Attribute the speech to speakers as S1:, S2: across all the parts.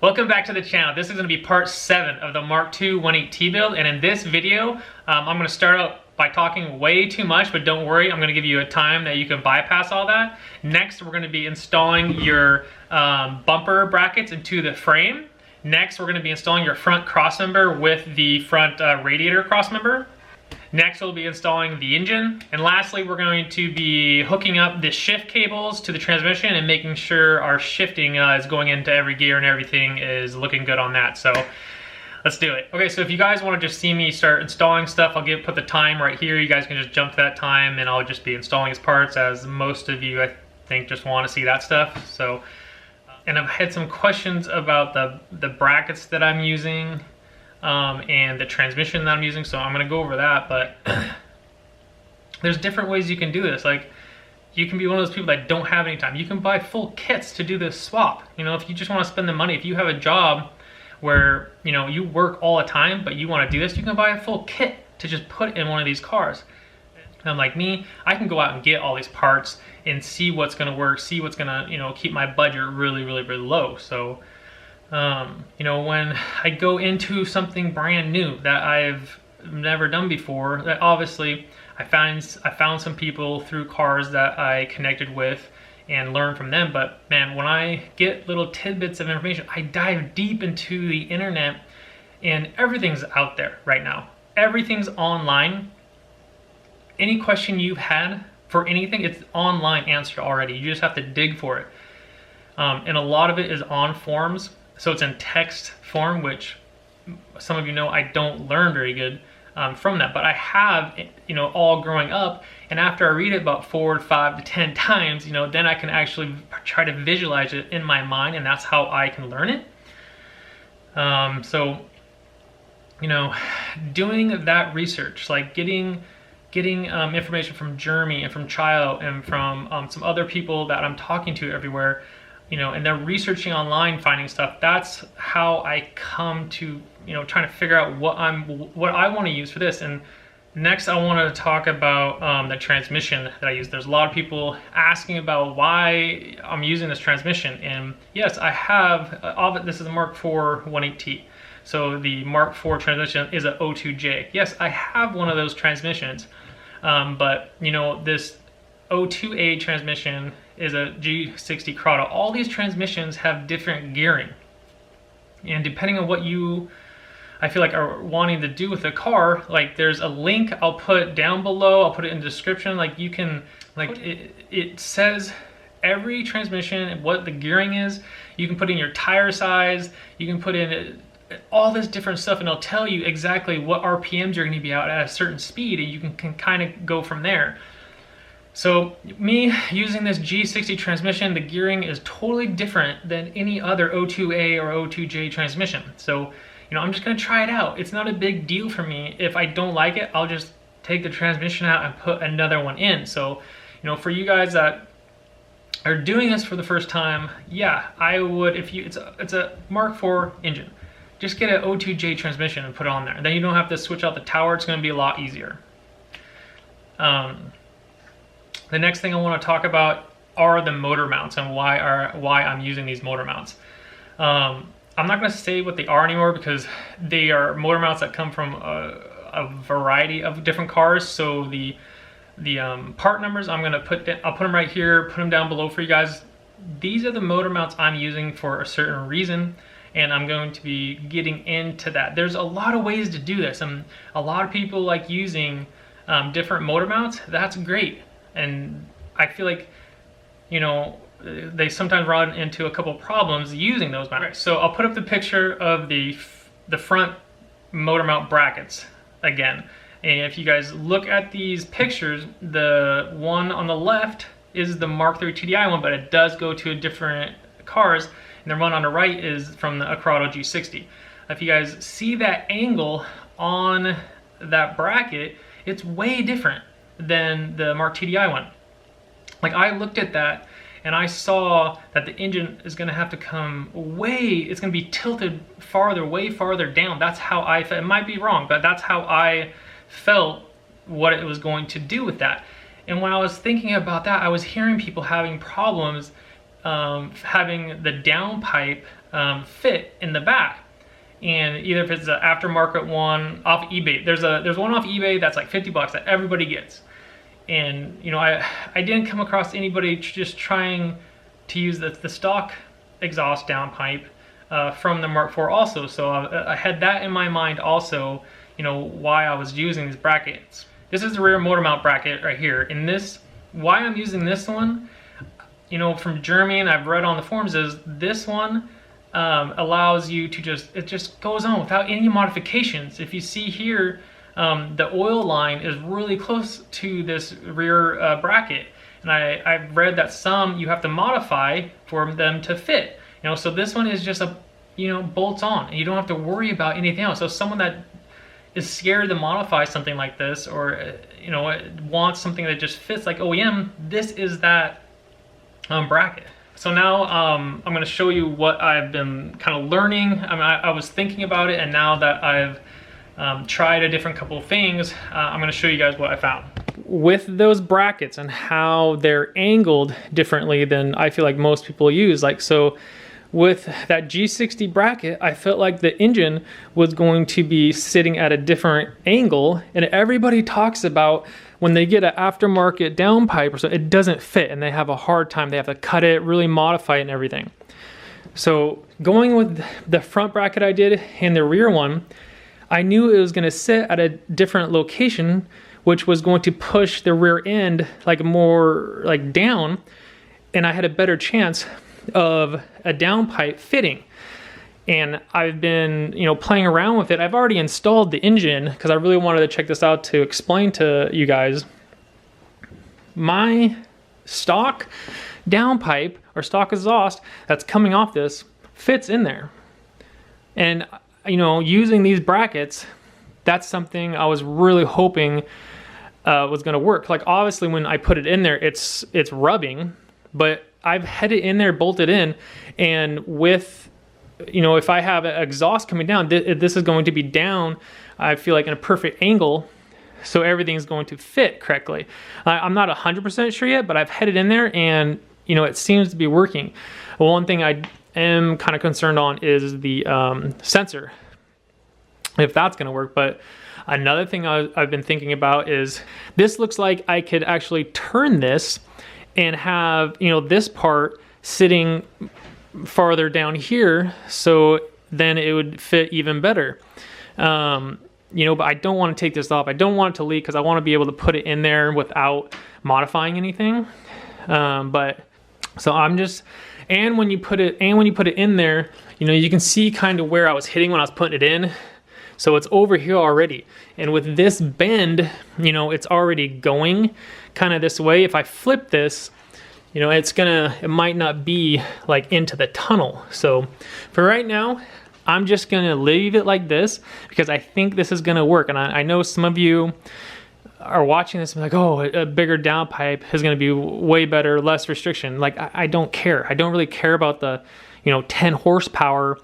S1: Welcome back to the channel. This is going to be part 7 of the Mark II 18T build, and in this video I'm going to start out by talking way too much, but don't worry, I'm going to give you a time that you can bypass all that. Next we're going to be installing your bumper brackets into the frame. Next we're going to be installing your front crossmember with the front radiator crossmember. Next we'll be installing the engine, and lastly we're going to be hooking up the shift cables to the transmission and making sure our shifting is going into every gear and everything is looking good on that. So let's do it. Okay, so if you guys want to just see me start installing stuff, I'll put the time right here. You guys can just jump to that time and I'll just be installing his parts, as most of you I think just want to see that stuff. So, and I've had some questions about the brackets that I'm using and the transmission that I'm using, so I'm going to go over that. But there's different ways you can do this. Like, you can be one of those people that don't have any time. You can buy full kits to do this swap. You know, if you just want to spend the money, if you have a job where, you know, you work all the time but you want to do this, you can buy a full kit to just put in one of these cars. And like me, I can go out and get all these parts and see what's going to work, see what's going to, you know, keep my budget really low. So you know, when I go into something brand new that I've never done before, that obviously I found some people through cars that I connected with and learned from them. But man, when I get little tidbits of information, I dive deep into the internet, and everything's out there right now. Everything's online. Any question you've had for anything, it's online answered already. You just have to dig for it. And a lot of it is on forums. So it's in text form, which some of you know I don't learn very good from that, but I have, you know, all growing up. And after I read it about 4 to 5 to 10 times, you know, then I can actually try to visualize it in my mind, and that's how I can learn it. So, you know, doing that research, like getting information from Jeremy and from Chio and from some other people that I'm talking to everywhere, you know, and then researching online, finding stuff. That's how I come to, you know, trying to figure out what I want to use for this. And next I want to talk about the transmission that I use. There's a lot of people asking about why I'm using this transmission, and yes, I have this is a Mark IV 18T. So the Mark IV transmission is a 02J. Yes, I have one of those transmissions, but you know, this 02A transmission is a G60 Corrado. All these transmissions have different gearing, and depending on what you, I feel like, are wanting to do with the car, like there's a link I'll put down below. I'll put it in the description. Like you can, like it says every transmission, what the gearing is. You can put in your tire size. You can put in all this different stuff, and it'll tell you exactly what RPMs you're going to be out at a certain speed, and you can kind of go from there. So me using this G60 transmission, the gearing is totally different than any other 02A or 02J transmission. So, you know, I'm just going to try it out. It's not a big deal for me. If I don't like it, I'll just take the transmission out and put another one in. So, you know, for you guys that are doing this for the first time, yeah, I would, if you, it's a Mark IV engine, just get an 02J transmission and put it on there. Then you don't have to switch out the tower. It's going to be a lot easier. The next thing I want to talk about are the motor mounts and why I'm using these motor mounts. I'm not going to say what they are anymore, because they are motor mounts that come from a variety of different cars. So the part numbers I'll put them right here, put them down below for you guys. These are the motor mounts I'm using for a certain reason, and I'm going to be getting into that. There's a lot of ways to do this, and a lot of people like using different motor mounts. That's great. And I feel like, you know, they sometimes run into a couple of problems using those mounts. So I'll put up the picture of the front motor mount brackets again. And if you guys look at these pictures, the one on the left is the Mark III TDI one, but it does go to different cars. And the one on the right is from the Corrado G60. If you guys see that angle on that bracket, it's way different than the Mark TDI one. Like, I looked at that and I saw that the engine is going to have to come it's going to be tilted way farther down. That's how I felt. It might be wrong, but that's how I felt what it was going to do with that. And when I was thinking about that, I was hearing people having problems having the downpipe fit in the back. And either if it's an aftermarket one off eBay, there's one off eBay that's like 50 bucks that everybody gets. And you know, I didn't come across anybody just trying to use the stock exhaust downpipe from the Mark IV also. So I had that in my mind also, you know, why I was using these brackets. This is the rear motor mount bracket right here. And this, why I'm using this one, you know, from Germany, and I've read on the forums, is this one allows you to it just goes on without any modifications. If you see here, the oil line is really close to this rear bracket. And I've read that some you have to modify for them to fit. You know, so this one is just bolts on, and you don't have to worry about anything else. So someone that is scared to modify something like this, or you know, wants something that just fits like OEM, this is that bracket. So now I'm going to show you what I've been kind of learning. I mean, I was thinking about it, and now that I've tried a different couple of things, I'm going to show you guys what I found. With those brackets and how they're angled differently than I feel like most people use, like so with that G60 bracket, I felt like the engine was going to be sitting at a different angle, and everybody talks about when they get an aftermarket downpipe or so, it doesn't fit and they have a hard time. They have to cut it, really modify it and everything. So going with the front bracket I did and the rear one, I knew it was going to sit at a different location, which was going to push the rear end like more like down, and I had a better chance of a downpipe fitting. And I've been, you know, playing around with it. I've already installed the engine because I really wanted to check this out to explain to you guys. My stock downpipe or stock exhaust that's coming off this fits in there. And you know, using these brackets, that's something I was really hoping was going to work. Like obviously when I put it in there, it's rubbing, but I've had it in there bolted in, and with, you know, if I have an exhaust coming down, this is going to be down, I feel like in a perfect angle, so everything's going to fit correctly. I'm not 100% sure yet, but I've had it in there, and you know, it seems to be working. One thing I am kind of concerned on is the sensor, if that's going to work. But another thing I've been thinking about is this looks like I could actually turn this and have, you know, this part sitting farther down here, so then it would fit even better. You know, but I don't want to take this off. I don't want it to leak because I want to be able to put it in there without modifying anything. But so I'm just, and when you put it in there, you know, you can see kind of where I was hitting when I was putting it in. So it's over here already. And with this bend, you know, it's already going kind of this way. If I flip this, you know, it might not be like into the tunnel. So for right now, I'm just gonna leave it like this because I think this is gonna work. And I know some of you are watching this and like, oh, a bigger downpipe is gonna be way better, less restriction. Like, I don't care. I don't really care about the, you know, 10 horsepower.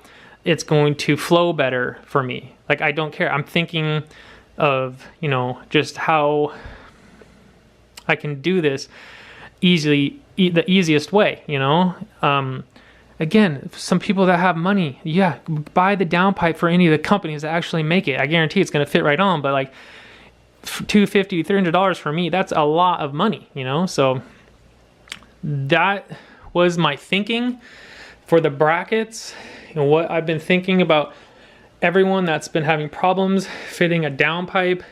S1: It's going to flow better for me. Like, I don't care. I'm thinking of, you know, just how I can do this easily, the easiest way, you know? Again, some people that have money, yeah, buy the downpipe for any of the companies that actually make it. I guarantee it's going to fit right on, but like $250, $300 for me, that's a lot of money, you know? So that was my thinking for the brackets. You know, what I've been thinking about everyone that's been having problems fitting a downpipe,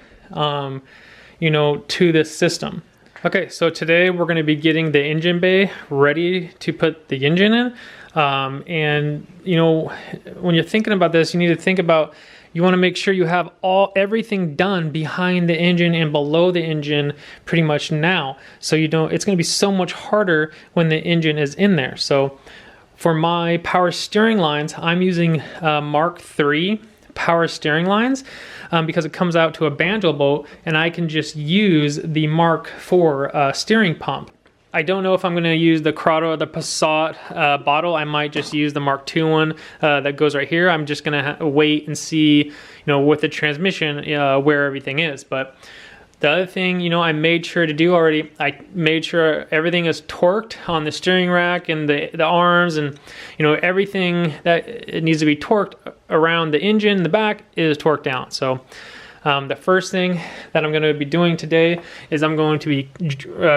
S1: you know, to this system. Okay, so today we're going to be getting the engine bay ready to put the engine in. And you know, when you're thinking about this, you need to think about, you want to make sure you have everything done behind the engine and below the engine pretty much now. So you don't, it's going to be so much harder when the engine is in there. So for my power steering lines, I'm using Mark III power steering lines because it comes out to a banjo boat, and I can just use the Mark IV steering pump. I don't know if I'm going to use the Corrado or the Passat bottle. I might just use the Mark II one that goes right here. I'm just going to wait and see, you know, with the transmission where everything is. But The other thing, you know, I made sure to do already, I made sure everything is torqued on the steering rack and the arms, and you know, everything that it needs to be torqued around the engine in the back is torqued down. So the first thing that I'm going to be doing today is I'm going to be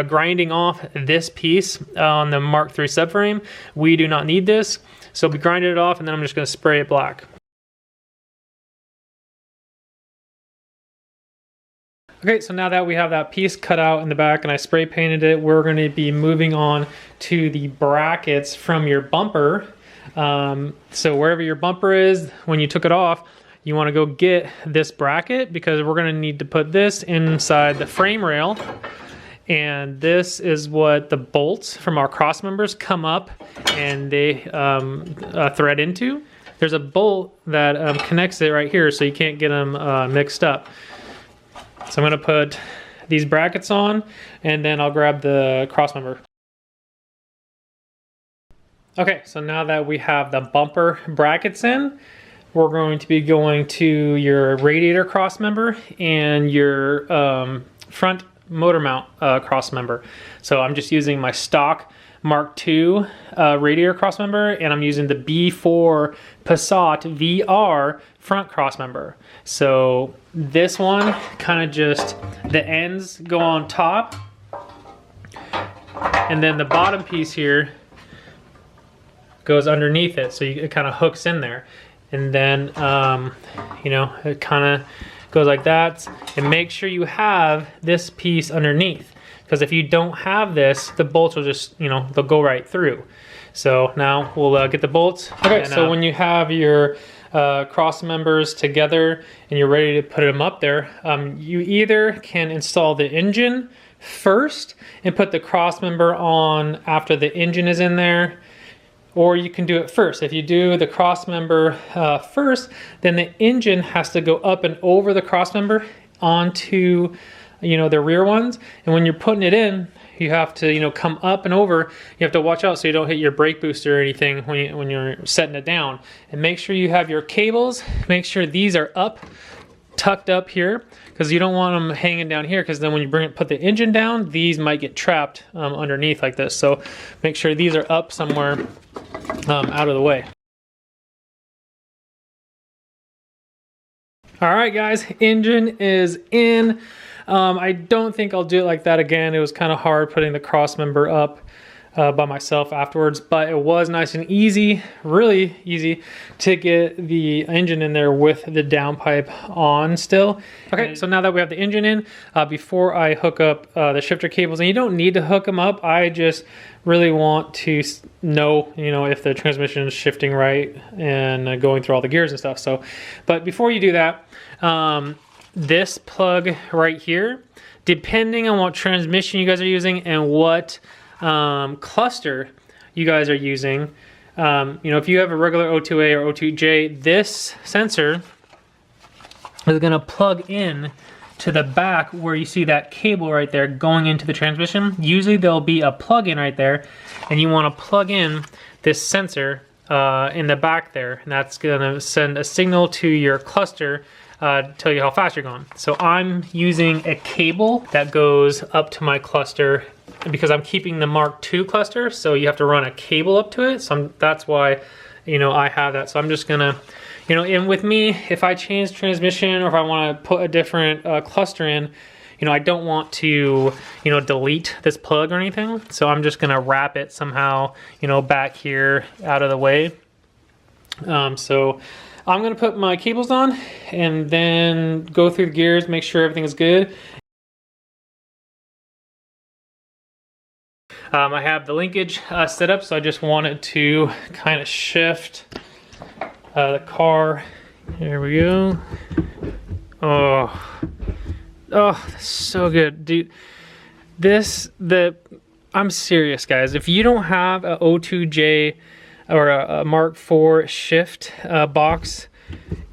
S1: grinding off this piece on the Mark III subframe. We do not need this, so we grinded it off, and then I'm just going to spray it black. Okay, so now that we have that piece cut out in the back and I spray painted it, we're going to be moving on to the brackets from your bumper. So wherever your bumper is, when you took it off, you want to go get this bracket, because we're going to need to put this inside the frame rail. And this is what the bolts from our cross members come up and they thread into. There's a bolt that connects it right here, so you can't get them mixed up. So I'm going to put these brackets on, and then I'll grab the cross member. Okay, so now that we have the bumper brackets in, we're going to be going to your radiator cross member and your front motor mount cross member. So I'm just using my stock Mark II radiator cross member, and I'm using the B4 Passat VR front cross member. So this one kind of just, the ends go on top, and then the bottom piece here goes underneath it, so it kind of hooks in there. And then you know, it kind of goes like that. And make sure you have this piece underneath, because if you don't have this, the bolts will just, you know, they'll go right through. So now we'll get the bolts. Okay, and, so when you have your cross members together and you're ready to put them up there, you either can install the engine first and put the cross member on after the engine is in there, or you can do it first. If you do the cross member first, then the engine has to go up and over the cross member onto, you know, the rear ones. And when you're putting it in, you have to, you know, come up and over. You have to watch out so you don't hit your brake booster or anything when you're setting it down. And make sure you have your cables. Make sure these are up, tucked up here, because you don't want them hanging down here, because then when you put the engine down, these might get trapped underneath like this. So make sure these are up somewhere out of the way. All right, guys, engine is in. I don't think I'll do it like that again. It was kind of hard putting the cross member up by myself afterwards, but it was nice and easy, really easy to get the engine in there with the downpipe on still. Okay, so now that we have the engine in, before I hook up the shifter cables, and you don't need to hook them up, I just really want to know, you know, if the transmission is shifting right and going through all the gears and stuff. So, but before you do that, this plug right here, depending on what transmission you guys are using and what cluster you guys are using, you know, if you have a regular O2A or O2J, this sensor is going to plug in to the back where you see that cable right there going into the transmission. Usually there'll be a plug-in right there, and you want to plug in this sensor in the back there, and that's going to send a signal to your cluster tell you how fast you're going. So I'm using a cable that goes up to my cluster because I'm keeping the Mark II cluster, so you have to run a cable up to it. So that's why, you know, I have that. So I'm just gonna, you know, and with me, if I change transmission or if I want to put a different cluster in, you know, I don't want to, you know, delete this plug or anything. So I'm just gonna wrap it somehow, you know, back here out of the way. So I'm gonna put my cables on and then go through the gears, make sure everything is good. I have the linkage set up, so I just wanted to kind of shift the car. There we go. Oh, that's so good, dude. I'm serious, guys. If you don't have a O2J or a Mark IV shift box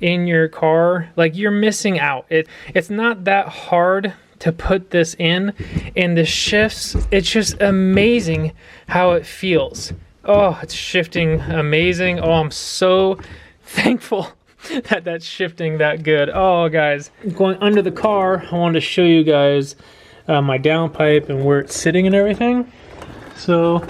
S1: in your car, like, you're missing out. It's not that hard to put this in, and the shifts, it's just amazing how it feels. Oh, it's shifting amazing. Oh, I'm so thankful that's shifting that good. Oh guys, going under the car, I wanted to show you guys my downpipe and where it's sitting and everything. So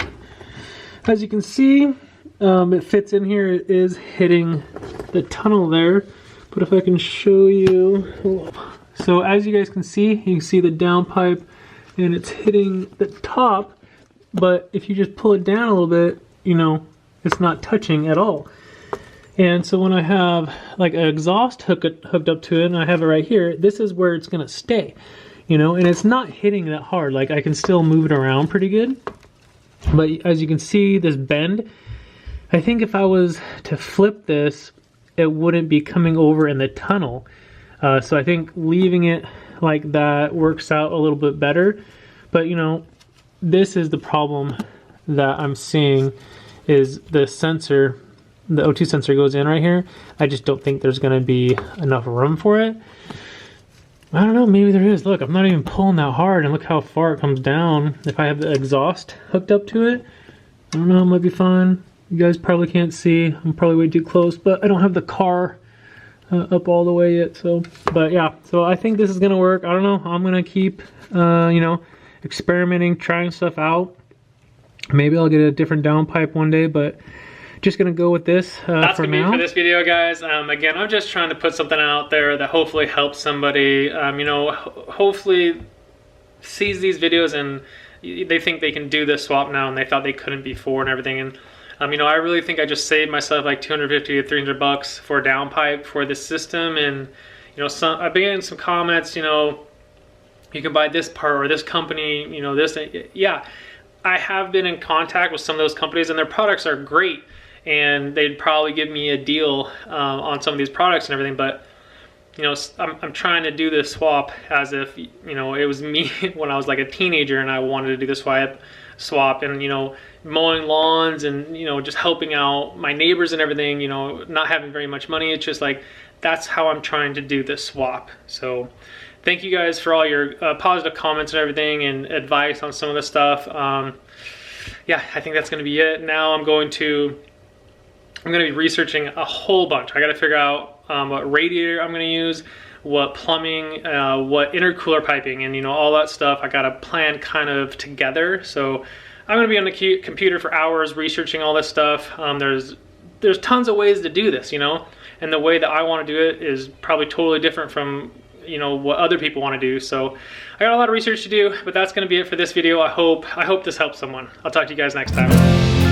S1: as you can see, it fits in here. It is hitting the tunnel there, but if I can show you, so as you guys can see, you can see the downpipe and it's hitting the top, but if you just pull it down a little bit, you know, it's not touching at all. And so when I have like an exhaust hooked up to it, and I have it right here, this is where it's gonna stay, you know, and it's not hitting that hard. Like I can still move it around pretty good. But as you can see, this bend, I think if I was to flip this, it wouldn't be coming over in the tunnel. So I think leaving it like that works out a little bit better. But you know, this is the problem that I'm seeing, is the sensor, the O2 sensor goes in right here. I just don't think there's gonna be enough room for it. I don't know, maybe there is. Look, I'm not even pulling that hard, and look how far it comes down. If I have the exhaust hooked up to it, I don't know, it might be fine. You guys probably can't see, I'm probably way too close, but I don't have the car up all the way yet, so. But yeah, so I think this is gonna work. I don't know, I'm gonna keep, you know, experimenting, trying stuff out. Maybe I'll get a different downpipe one day, but just gonna go with this that's for gonna now. Be for this video, guys. Again, I'm just trying to put something out there that hopefully helps somebody. You know, hopefully sees these videos and they think they can do this swap now, and they thought they couldn't before and everything. And you know, I really think I just saved myself like 250 to 300 bucks for a downpipe for this system. And you know, I've been getting some comments. You know, you can buy this part or this company. You know, this. Yeah, I have been in contact with some of those companies, and their products are great. And they'd probably give me a deal on some of these products and everything, but you know, I'm trying to do this swap as if, you know, it was me when I was like a teenager and I wanted to do the swap, and you know, mowing lawns and, you know, just helping out my neighbors and everything, you know, not having very much money. It's just like, that's how I'm trying to do this swap. So thank you guys for all your positive comments and everything and advice on some of the stuff. Yeah, I think that's going to be it. Now I'm going to be researching a whole bunch. I got to figure out what radiator I'm going to use, what plumbing, what intercooler piping, and you know, all that stuff. I got to plan kind of together. So I'm going to be on the computer for hours researching all this stuff. There's tons of ways to do this, you know, and the way that I want to do it is probably totally different from, you know, what other people want to do. So I got a lot of research to do, but that's going to be it for this video. I hope this helps someone. I'll talk to you guys next time.